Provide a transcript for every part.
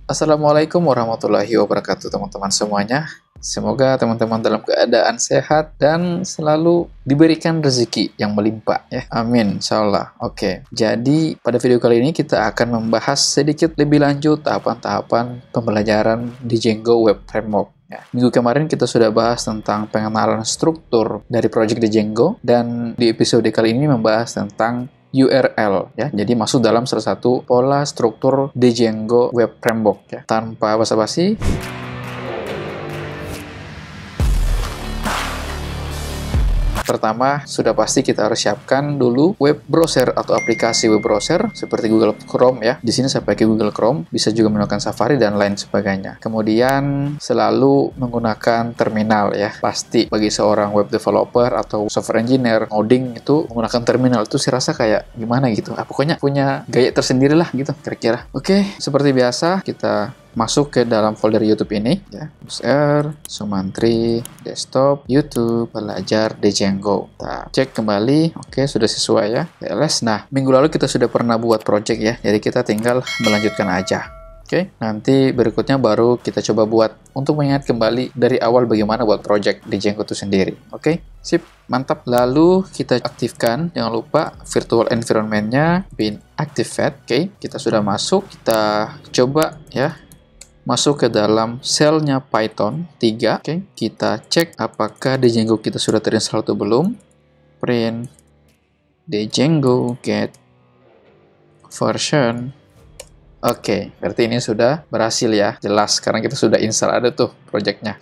Assalamualaikum warahmatullahi wabarakatuh teman-teman semuanya. Semoga teman-teman dalam keadaan sehat dan selalu diberikan rezeki yang melimpah ya. Amin, insyaallah. Oke, jadi pada video kali ini kita akan membahas sedikit lebih lanjut tahapan-tahapan pembelajaran di Django Web Framework. Ya, minggu kemarin kita sudah bahas tentang pengenalan struktur dari project di Django, dan di episode kali ini membahas tentang URL ya. Jadi masuk dalam salah satu pola struktur di Django Web Framework ya. Tanpa basa-basi, pertama, sudah pasti kita harus siapkan dulu web browser atau aplikasi web browser seperti Google Chrome ya. Di sini saya pakai Google Chrome, bisa juga menggunakan Safari dan lain sebagainya. Kemudian selalu menggunakan terminal ya. Pasti bagi seorang web developer atau software engineer, coding itu menggunakan terminal itu saya rasa kayak gimana gitu. Pokoknya punya gaya tersendiri lah gitu kira-kira. Oke, seperti biasa kita masuk ke dalam folder YouTube ini ya. User, Sumantri, desktop, YouTube, belajar di Django. Kita cek kembali, oke sudah sesuai ya. TLS. Nah, minggu lalu kita sudah pernah buat project ya, jadi kita tinggal melanjutkan aja. Oke, nanti berikutnya baru kita coba buat untuk mengingat kembali dari awal bagaimana buat project di Django itu sendiri. Oke, sip, mantap. Lalu kita aktifkan, jangan lupa virtual environment-nya bin activate. Oke, kita sudah masuk, kita coba ya masuk ke dalam shell-nya Python 3. Oke, kita cek apakah Django kita sudah terinstall atau belum. Print Django get version. Oke, berarti ini sudah berhasil ya. Jelas, sekarang kita sudah install, ada tuh project-nya.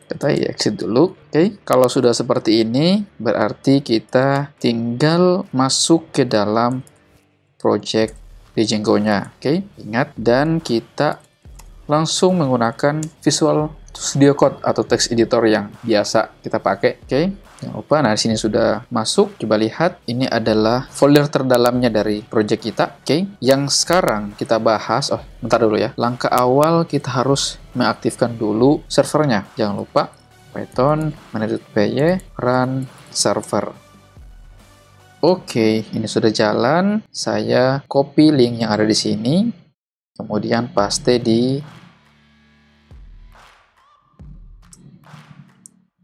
Kita exit dulu. Oke, kalau sudah seperti ini, berarti kita tinggal masuk ke dalam project Django-nya. Oke, ingat, dan kita langsung menggunakan Visual Studio Code atau text editor yang biasa kita pakai. Oke, jangan lupa. Nah, di sini sudah masuk. Coba lihat, ini adalah folder terdalamnya dari project kita. Oke, yang sekarang kita bahas. Oh, bentar dulu ya. Langkah awal kita harus mengaktifkan dulu servernya. Jangan lupa Python -py run server. Oke, ini sudah jalan. Saya copy link yang ada di sini, kemudian paste di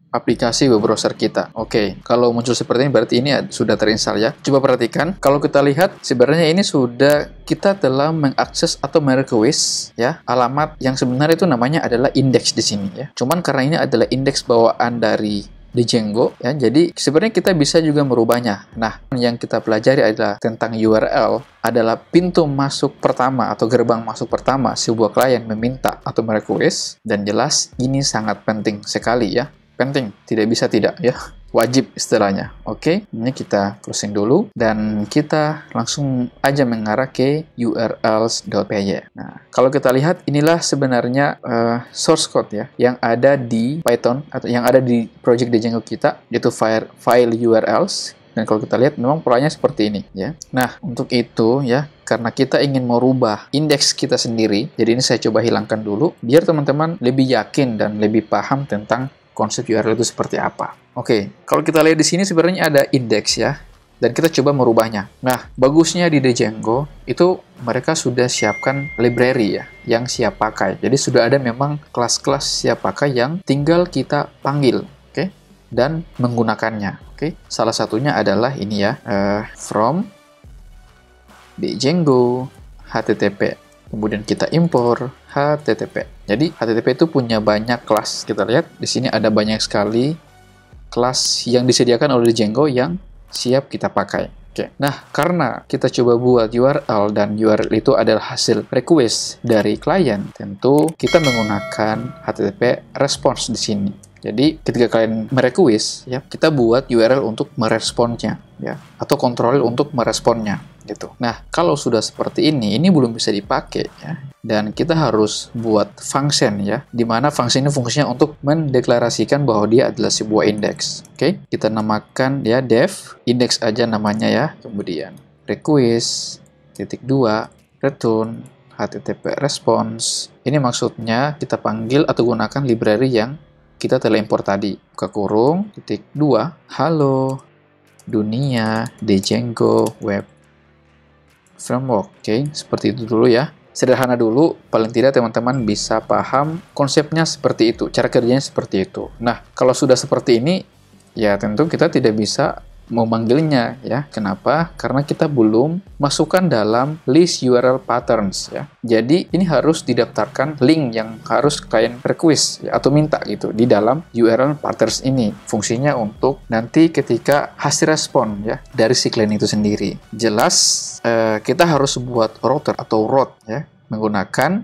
aplikasi web browser kita. Oke, kalau muncul seperti ini berarti ini sudah terinstall ya. Coba perhatikan, kalau kita lihat sebenarnya ini sudah kita telah mengakses atau merequest ya alamat yang sebenarnya itu namanya adalah index di sini ya. Cuman karena ini adalah indeks bawaan dari Django ya, jadi sebenarnya kita bisa juga merubahnya. Nah, yang kita pelajari adalah tentang URL adalah pintu masuk pertama atau gerbang masuk pertama sebuah klien meminta atau merequest, dan jelas ini sangat penting sekali ya. Penting, tidak bisa tidak ya, wajib istilahnya. Oke, ini kita closing dulu dan kita langsung aja mengarah ke urls.py. Nah, kalau kita lihat inilah sebenarnya source code ya yang ada di Python atau yang ada di project Django kita, yaitu file urls. Dan kalau kita lihat memang polanya seperti ini ya. Nah, untuk itu ya, karena kita ingin merubah indeks kita sendiri, jadi ini saya coba hilangkan dulu biar teman-teman lebih yakin dan lebih paham tentang konsep URL itu seperti apa. Oke, kalau kita lihat di sini sebenarnya ada indeks ya, dan kita coba merubahnya. Nah, bagusnya di Django itu mereka sudah siapkan library ya, yang siap pakai. Jadi sudah ada memang kelas-kelas siap pakai yang tinggal kita panggil, oke, dan menggunakannya. Oke, salah satunya adalah ini ya, from Django HTTP. Kemudian kita impor HTTP. Jadi HTTP itu punya banyak kelas. Kita lihat di sini ada banyak sekali kelas yang disediakan oleh Django yang siap kita pakai. Oke. Nah, karena kita coba buat URL dan URL itu adalah hasil request dari klien, tentu kita menggunakan HTTP response di sini. Jadi ketika kalian merequest ya, kita buat URL untuk meresponnya ya, atau kontrol untuk meresponnya gitu. Nah, kalau sudah seperti ini belum bisa dipakai ya. Dan kita harus buat function ya, di mana function ini fungsinya untuk mendeklarasikan bahwa dia adalah sebuah indeks. Oke, kita namakan ya def index aja namanya ya. Kemudian request -2 return HTTP response. Ini maksudnya kita panggil atau gunakan library yang kita telah impor tadi. Buka kurung, -2, halo, dunia, Django Web Framework. Oke, seperti itu dulu ya. sederhana dulu, paling tidak teman-teman bisa paham konsepnya seperti itu, cara kerjanya seperti itu. Nah, kalau sudah seperti ini, ya tentu kita tidak bisa memanggilnya ya. Kenapa? Karena kita belum masukkan dalam list URL patterns ya. Jadi ini harus didaftarkan link yang harus klien request ya, atau minta gitu di dalam URL patterns ini. Fungsinya untuk nanti ketika hasil respon ya dari si klien itu sendiri. Jelas kita harus buat router atau route ya menggunakan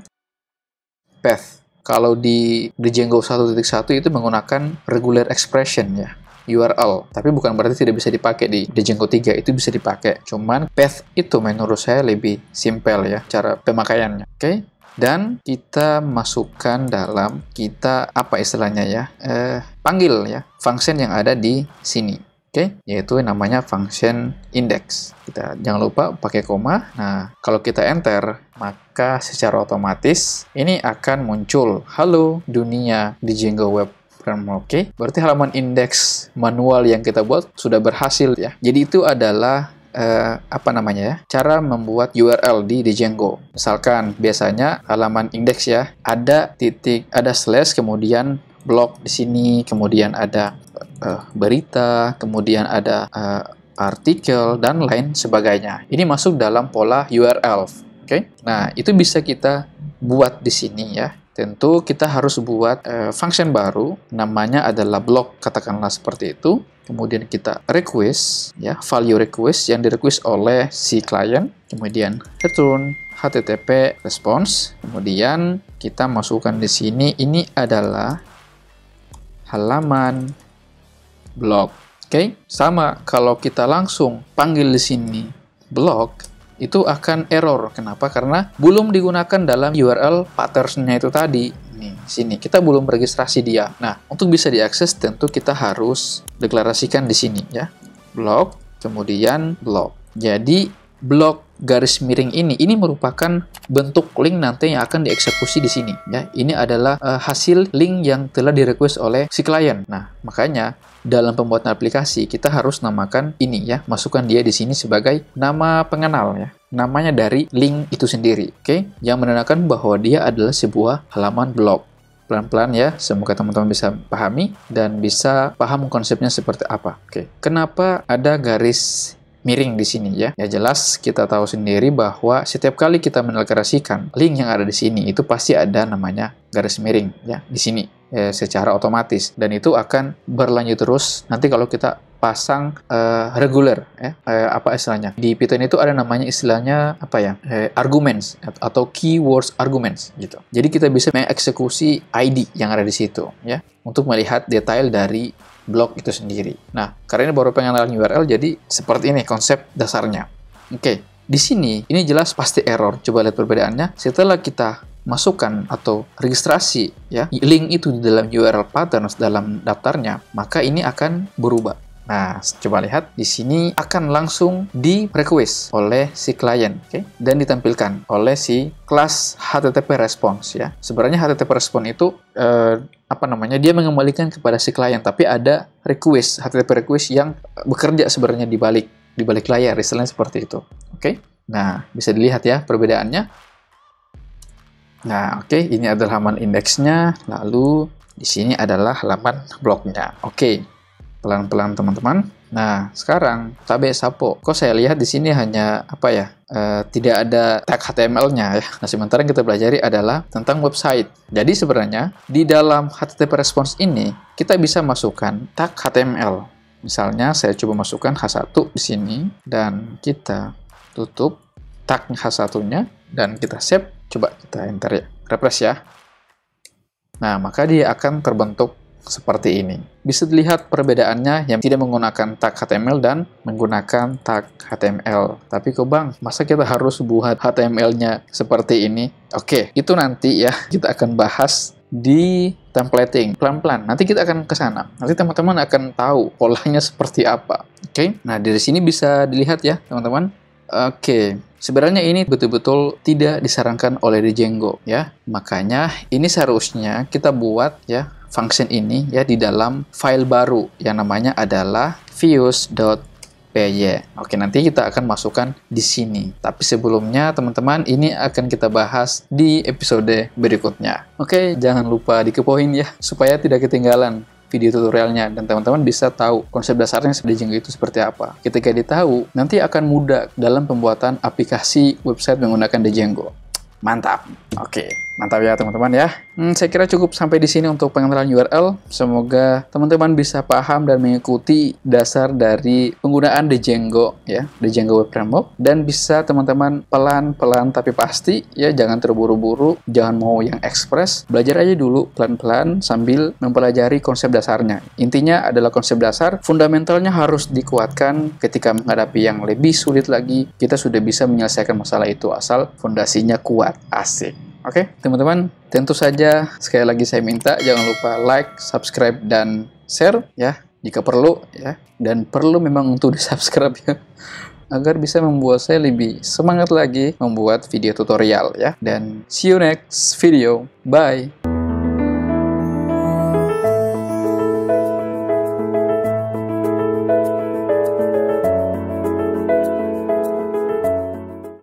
path. Kalau di Django 1.1 itu menggunakan regular expression ya. URL, tapi bukan berarti tidak bisa dipakai di Django 3, itu bisa dipakai. Cuman path itu menurut saya lebih simpel ya cara pemakaiannya. Oke? Dan kita masukkan dalam kita apa istilahnya ya? Panggil ya function yang ada di sini. Oke? Yaitu namanya function index. Kita jangan lupa pakai koma. Nah, kalau kita enter, maka secara otomatis ini akan muncul halo dunia di Django Web. Oke, berarti halaman indeks manual yang kita buat sudah berhasil ya. Jadi itu adalah cara membuat URL di Django. Misalkan biasanya halaman indeks ya, ada titik, ada slash, kemudian blog di sini, kemudian ada berita, kemudian ada artikel dan lain sebagainya. Ini masuk dalam pola URL. Oke, nah itu bisa kita buat di sini ya. Tentu kita harus buat function baru, namanya adalah blog, katakanlah seperti itu. Kemudian kita request, ya, value request yang direquest oleh si klien. Kemudian return HTTP response. Kemudian kita masukkan di sini, ini adalah halaman blog. Oke, sama kalau kita langsung panggil di sini blog, itu akan error. Kenapa? Karena belum digunakan dalam URL patterns-nya itu tadi. Nih, sini kita belum registrasi dia. Nah, untuk bisa diakses tentu kita harus deklarasikan di sini ya. Blog, kemudian blog. Jadi blok garis miring ini merupakan bentuk link nanti yang akan dieksekusi di sini ya. Ini adalah hasil link yang telah direquest oleh si klien. Nah, makanya dalam pembuatan aplikasi kita harus namakan ini ya, masukkan dia di sini sebagai nama pengenal ya. Namanya dari link itu sendiri, oke? Yang menandakan bahwa dia adalah sebuah halaman blog. Pelan-pelan ya, semoga teman-teman bisa pahami dan bisa paham konsepnya seperti apa. Oke, kenapa ada garis miring di sini ya? Ya jelas kita tahu sendiri bahwa setiap kali kita mendeklarasikan link yang ada di sini itu pasti ada namanya garis miring ya di sini secara otomatis, dan itu akan berlanjut terus nanti kalau kita pasang regular ya, apa istilahnya di Python itu ada namanya istilahnya apa ya, arguments atau keywords arguments gitu. Jadi kita bisa mengeksekusi ID yang ada di situ ya untuk melihat detail dari blog itu sendiri. Nah, karena ini baru pengenalan URL, jadi seperti ini konsep dasarnya. Oke, di sini ini jelas pasti error. Coba lihat perbedaannya. Setelah kita masukkan atau registrasi ya link itu di dalam URL patterns dalam daftarnya, maka ini akan berubah. Nah, coba lihat di sini akan langsung di request oleh si klien, oke? Dan ditampilkan oleh si kelas HTTP response ya. Sebenarnya HTTP response itu dia mengembalikan kepada si klien, tapi ada request HTTP request yang bekerja sebenarnya di balik layar, istilahnya seperti itu. Oke? Nah, bisa dilihat ya perbedaannya. Nah, oke, ini adalah halaman indeksnya, lalu di sini adalah halaman blognya. Oke. Pelan-pelan teman-teman. Nah, sekarang tabe sapo. Kok saya lihat di sini hanya tidak ada tag HTML-nya ya. Nah, sementara yang kita pelajari adalah tentang website. Jadi sebenarnya di dalam HTTP response ini kita bisa masukkan tag HTML. Misalnya saya coba masukkan H1 di sini dan kita tutup tag H1-nya dan kita save. Coba kita enter ya. Refresh ya. Nah, maka dia akan terbentuk seperti ini. Bisa dilihat perbedaannya yang tidak menggunakan tag HTML dan menggunakan tag HTML. Tapi kok bang, masa kita harus buat HTML-nya seperti ini? Oke, itu nanti ya kita akan bahas di templating pelan-pelan. Nanti kita akan ke sana. Nanti teman-teman akan tahu polanya seperti apa. Oke. Nah, dari sini bisa dilihat ya, teman-teman. Oke, sebenarnya ini betul-betul tidak disarankan oleh Django ya. Makanya ini seharusnya kita buat ya function ini ya di dalam file baru yang namanya adalah views.py PY. Oke, nanti kita akan masukkan di sini. Tapi sebelumnya teman-teman, ini akan kita bahas di episode berikutnya. Oke, jangan lupa dikepoin ya, supaya tidak ketinggalan video tutorialnya dan teman-teman bisa tahu konsep dasarnya Django itu seperti apa. Ketika ditahu, nanti akan mudah dalam pembuatan aplikasi website menggunakan Django. Mantap. Oke, mantap ya teman-teman ya. Saya kira cukup sampai di sini untuk pengenalan URL. Semoga teman-teman bisa paham dan mengikuti dasar dari penggunaan Django ya, Django Web Framework, dan bisa teman-teman pelan-pelan tapi pasti ya, jangan terburu-buru, jangan mau yang ekspres. Belajar aja dulu pelan-pelan sambil mempelajari konsep dasarnya. Intinya adalah konsep dasar, fundamentalnya harus dikuatkan. Ketika menghadapi yang lebih sulit lagi, kita sudah bisa menyelesaikan masalah itu asal fondasinya kuat. Asik. Oke, teman-teman, tentu saja sekali lagi saya minta jangan lupa like, subscribe, dan share ya jika perlu ya, dan perlu memang untuk di-subscribe ya, agar bisa membuat saya lebih semangat lagi membuat video tutorial ya. Dan see you next video. Bye.